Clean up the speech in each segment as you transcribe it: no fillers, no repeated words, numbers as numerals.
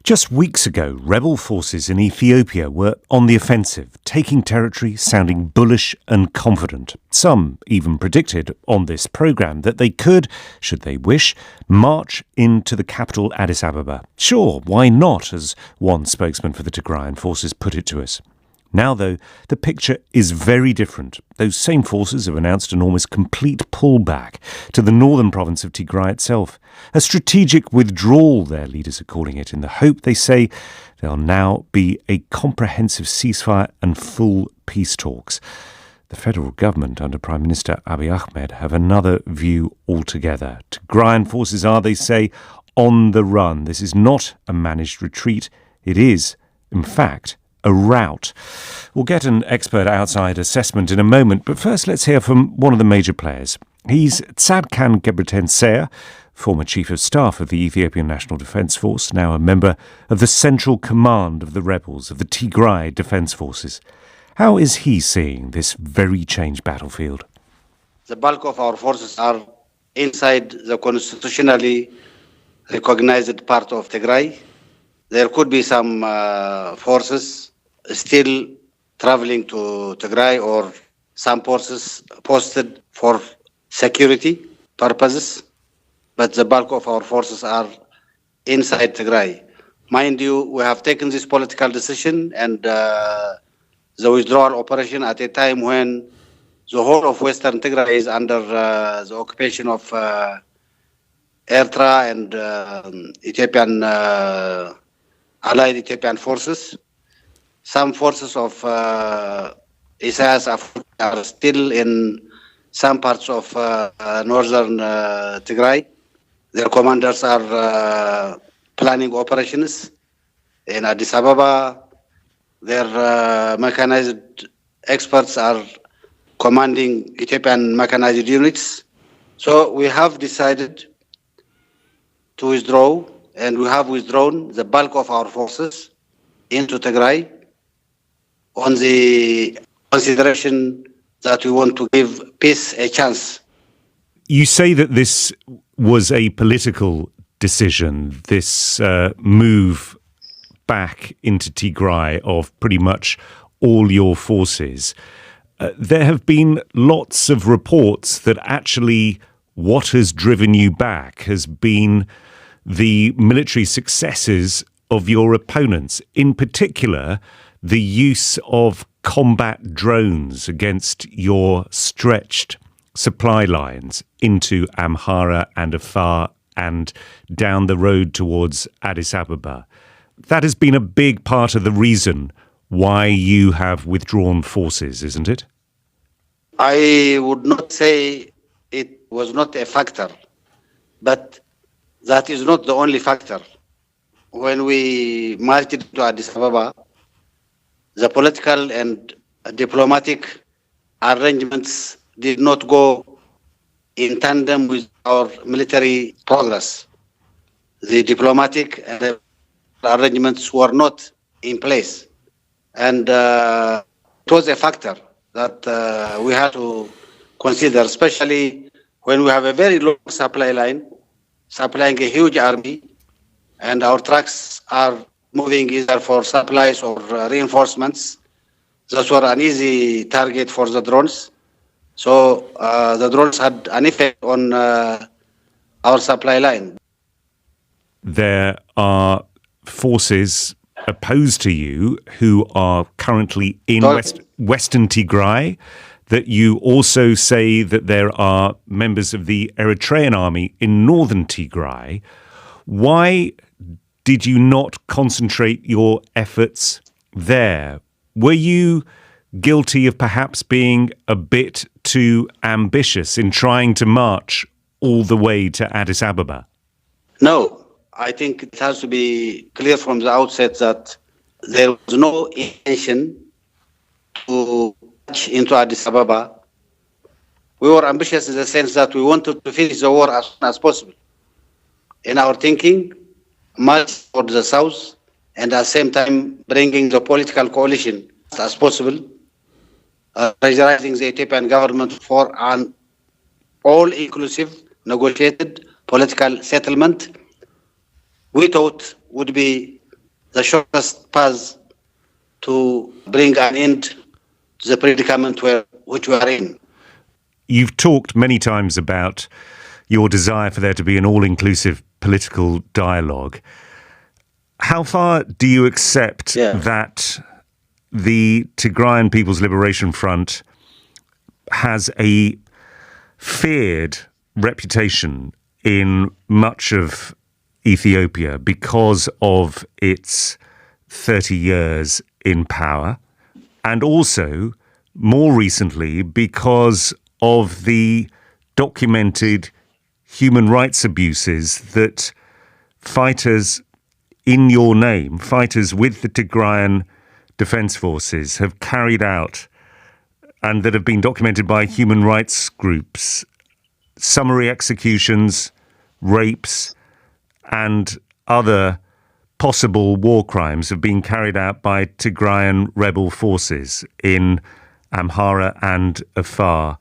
Just weeks ago, rebel forces in Ethiopia were on the offensive, taking territory, sounding bullish and confident. Some even predicted on this programme that they could, should they wish, march into the capital Addis Ababa. Sure, why not, as one spokesman for the Tigrayan forces put it to us. Now, though, the picture is very different. Those same forces have announced an almost complete pullback to the northern province of Tigray itself. A strategic withdrawal, their leaders are calling it, in the hope, they say, there'll now be a comprehensive ceasefire and full peace talks. The federal government under Prime Minister Abiy Ahmed have another view altogether. Tigrayan forces are, they say, on the run. This is not a managed retreat. It is, in fact, a rout. We'll get an expert outside assessment in a moment, but first let's hear from one of the major players. He's Tzadkan Gebretensea, former Chief of Staff of the Ethiopian National Defence Force, now a member of the Central Command of the rebels, of the Tigray Defence Forces. How is he seeing this very changed battlefield? The bulk of our forces are inside the constitutionally recognized part of Tigray. There could be some forces still traveling to Tigray or some forces posted for security purposes, but the bulk of our forces are inside Tigray. Mind you, we have taken this political decision and the withdrawal operation at a time when the whole of Western Tigray is under the occupation of Eritrea and Ethiopian allied Ethiopian forces. Some forces of Isaias are still in some parts of northern Tigray. Their commanders are planning operations in Addis Ababa. Their mechanized experts are commanding Ethiopian mechanized units. So we have decided to withdraw, and we have withdrawn the bulk of our forces into Tigray on the consideration that we want to give peace a chance. You say that this was a political decision, this move back into Tigray of pretty much all your forces. There have been lots of reports that actually what has driven you back has been the military successes of your opponents, in particular the use of combat drones against your stretched supply lines into Amhara and Afar and down the road towards Addis Ababa. That has been a big part of the reason why you have withdrawn forces, isn't it? I would not say it was not a factor, but that is not the only factor. When we marched to Addis Ababa, the political and diplomatic arrangements did not go in tandem with our military progress. The diplomatic and arrangements were not in place. And it was a factor that we had to consider, especially when we have a very long supply line, supplying a huge army, and our trucks are moving either for supplies or reinforcements. Those were an easy target for the drones. So the drones had an effect on our supply line. There are forces opposed to you who are currently in Western Tigray, that you also say that there are members of the Eritrean army in northern Tigray. Why did you not concentrate your efforts there? Were you guilty of perhaps being a bit too ambitious in trying to march all the way to Addis Ababa? No, I think it has to be clear from the outset that there was no intention to march into Addis Ababa. We were ambitious in the sense that we wanted to finish the war as soon as possible. In our thinking, march for the south, and at the same time bringing the political coalition as possible, pressurizing the Ethiopian government for an all-inclusive, negotiated political settlement, we thought would be the shortest path to bring an end to the predicament which we are in. You've talked many times about your desire for there to be an all-inclusive political dialogue. How far do you accept that the Tigrayan People's Liberation Front has a feared reputation in much of Ethiopia because of its 30 years in power, and also, more recently, because of the documented human rights abuses that fighters in your name, fighters with the Tigrayan Defence Forces, have carried out and that have been documented by human rights groups? Summary executions, rapes, and other possible war crimes have been carried out by Tigrayan rebel forces in Amhara and Afar.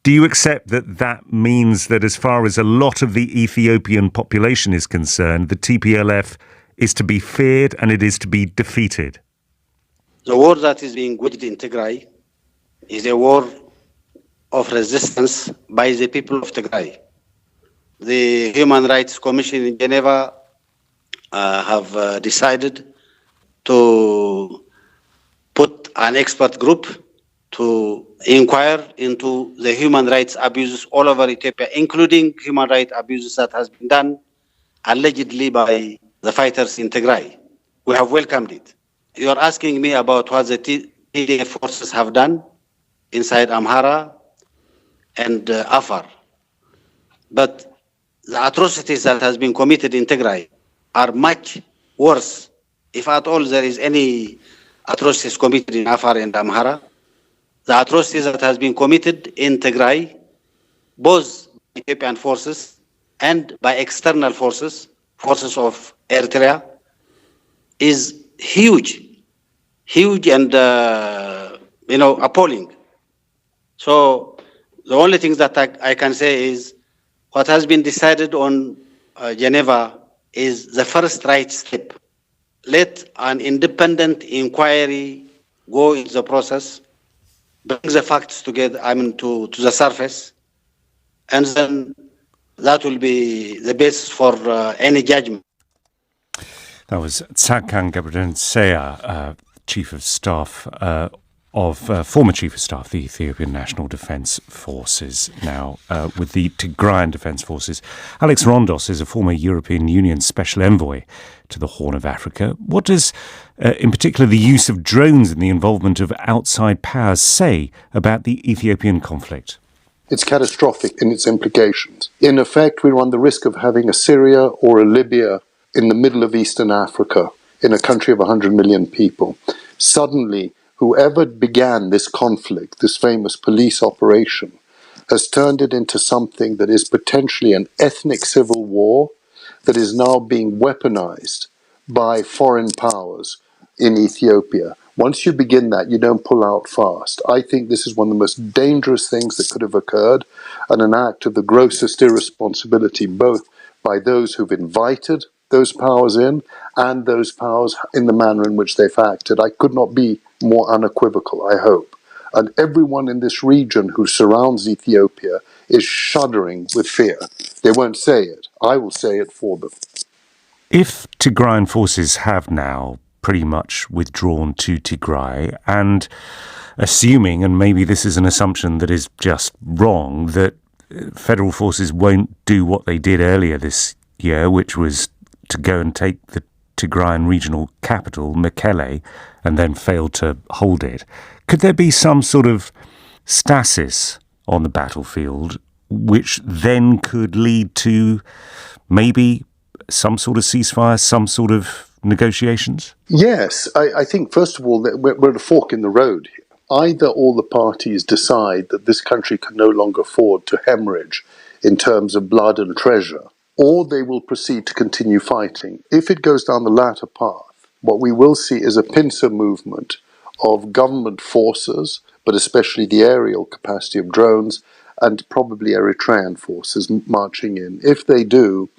Do you accept that that means that as far as a lot of the Ethiopian population is concerned, the TPLF is to be feared and it is to be defeated? The war that is being waged in Tigray is a war of resistance by the people of Tigray. The Human Rights Commission in Geneva have decided to put an expert group to inquire into the human rights abuses all over Ethiopia, including human rights abuses that has been done allegedly by the fighters in Tigray. We have welcomed it. You are asking me about what the TDF forces have done inside Amhara and Afar. But the atrocities that has been committed in Tigray are much worse. If at all there is any atrocities committed in Afar and Amhara, the atrocities that has been committed in Tigray, both by Ethiopian forces and by external forces, forces of Eritrea, is huge and appalling. So the only thing that I can say is what has been decided on Geneva is the first right step. Let an independent inquiry go into the process, bring the facts together, to the surface, and then that will be the basis for any judgment. That was Tzadkan Gebreselassie, Chief of Staff former Chief of Staff of the Ethiopian National Defence Forces, now with the Tigrayan Defence Forces. Alex Rondos is a former European Union Special Envoy to the Horn of Africa. What does, in particular, the use of drones and the involvement of outside powers say about the Ethiopian conflict? It's catastrophic in its implications. In effect, we run the risk of having a Syria or a Libya in the middle of Eastern Africa, in a country of 100 million people. Suddenly, whoever began this conflict, this famous police operation, has turned it into something that is potentially an ethnic civil war that is now being weaponized by foreign powers in Ethiopia. Once you begin that, you don't pull out fast. I think this is one of the most dangerous things that could have occurred, and an act of the grossest irresponsibility, both by those who've invited those powers in and those powers in the manner in which they've acted. I could not be more unequivocal, I hope. And everyone in this region who surrounds Ethiopia is shuddering with fear. They won't say it. I will say it for them. If Tigrayan forces have now pretty much withdrawn to Tigray, and assuming, and maybe this is an assumption that is just wrong, that federal forces won't do what they did earlier this year, which was to go and take the Tigrayan regional capital, Mekelle, and then failed to hold it, could there be some sort of stasis on the battlefield which then could lead to maybe some sort of ceasefire, some sort of negotiations? Yes, I think, first of all, that we're at a fork in the road here. Either all the parties decide that this country can no longer afford to hemorrhage in terms of blood and treasure, or they will proceed to continue fighting. If it goes down the latter path, what we will see is a pincer movement of government forces, but especially the aerial capacity of drones, and probably Eritrean forces marching in. If they do,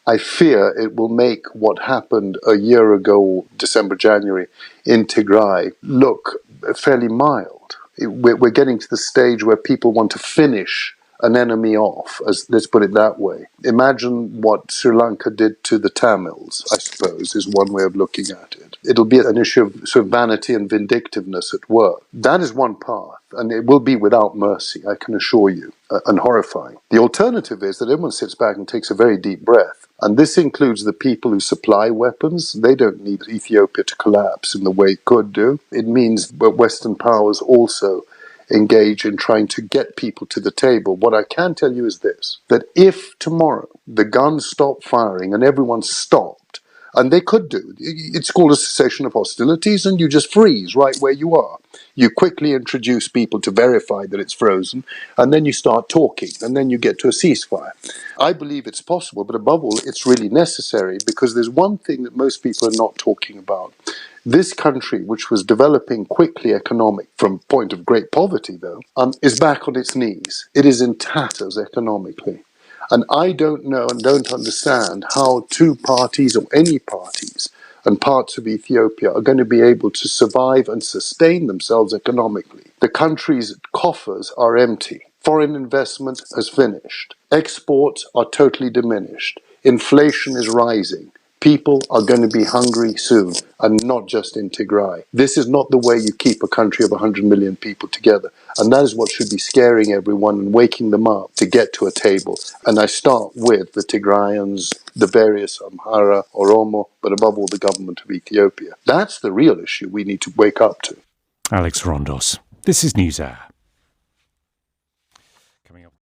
I fear it will make what happened a year ago, December, January, in Tigray look fairly mild. We're getting to the stage where people want to finish an enemy off, let's put it that way. Imagine what Sri Lanka did to the Tamils, I suppose, is one way of looking at it. It'll be an issue of sort of vanity and vindictiveness at work. That is one path, and it will be without mercy, I can assure you, and horrifying. The alternative is that everyone sits back and takes a very deep breath. And this includes the people who supply weapons. They don't need Ethiopia to collapse in the way it could do. It means that Western powers also engage in trying to get people to the table. What I can tell you is this, that if tomorrow the guns stop firing and everyone stopped, and they could do, it's called a cessation of hostilities, and you just freeze right where you are. You quickly introduce people to verify that it's frozen, and then you start talking, and then you get to a ceasefire. I believe it's possible, but above all, it's really necessary, because there's one thing that most people are not talking about. This country, which was developing quickly from point of great poverty though, is back on its knees. It is in tatters economically. And I don't know and don't understand how two parties or any parties and parts of Ethiopia are going to be able to survive and sustain themselves economically. The country's coffers are empty. Foreign investment has finished. Exports are totally diminished. Inflation is rising. People are going to be hungry soon, and not just in Tigray. This is not the way you keep a country of 100 million people together. And that is what should be scaring everyone and waking them up to get to a table. And I start with the Tigrayans, the various Amhara, Oromo, but above all the government of Ethiopia. That's the real issue we need to wake up to. Alex Rondos. This is NewsHour.